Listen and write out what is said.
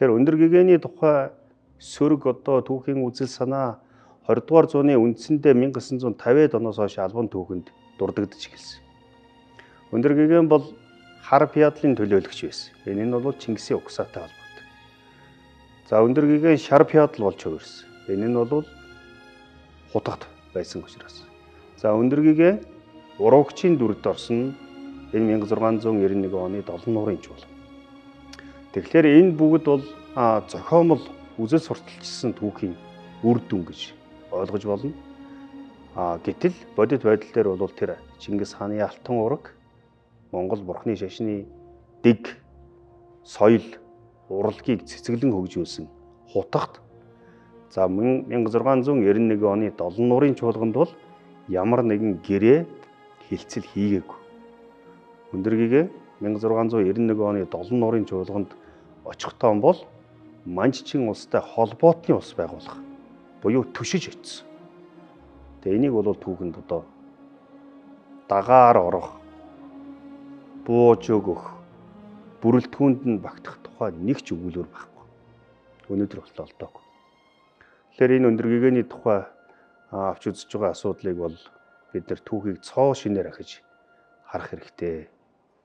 Тэгэхээр өндөр гэгээний тухай сөрөг одоо түүхийн үзэл санаа 20 дугаар зууны үндсэндээ 1950-ад оноос хойш албан түүхэнд дурддагдж эхэлсэн. Өндөр гэгээн бол хар пяадлын төлөөлөгч байсан. Энэ нь бол Чингисийн угсаатай холбоотой. За өндөр гэгээн шар пяадал болж хувирсан. Энэ нь бол хутагт байсан учраас. За өндөр гэгээн уруугчийн дүрд орсон энэ 1691 оны Долон нуурын чуулга. Тэгэхээр энэ бүгд бол зохиомол үзэл сурталчилсан түүхийн үр дүн гэж ойлгож болно. Гэтэл бодит байдал дээр бол тэр Чингис хааны алтан ураг, Монгол бурхны шашны дэг, соёл, урлагийг цэцгэлэн хөгжүүлсэн хутагт за 1691 оны Долон нуурын чуулганд бол ямар нэгэн гэрээ хилцэл хийгээгүй. Өндөр гэгээн 1691 оны Долон нуурын чуулганд очихтоо бол Манччин улстай холбоотны улс байгуулах буюу төшиж очсон. Тэгээ энийг бол түүхэнд одоо дагаар орох, бууж өгөх, бүрэлдэхүүнд нь багтах тухай нэг ч өгүүлбэр байхгүй. Өнөөдөр болтол олдоогүй. Тэгэхээр энэ өндөр гэгээний тухай авч үзэж байгаа асуудлыг бол бид нэр түүхийг цоо шинээр ахиж харах хэрэгтэй.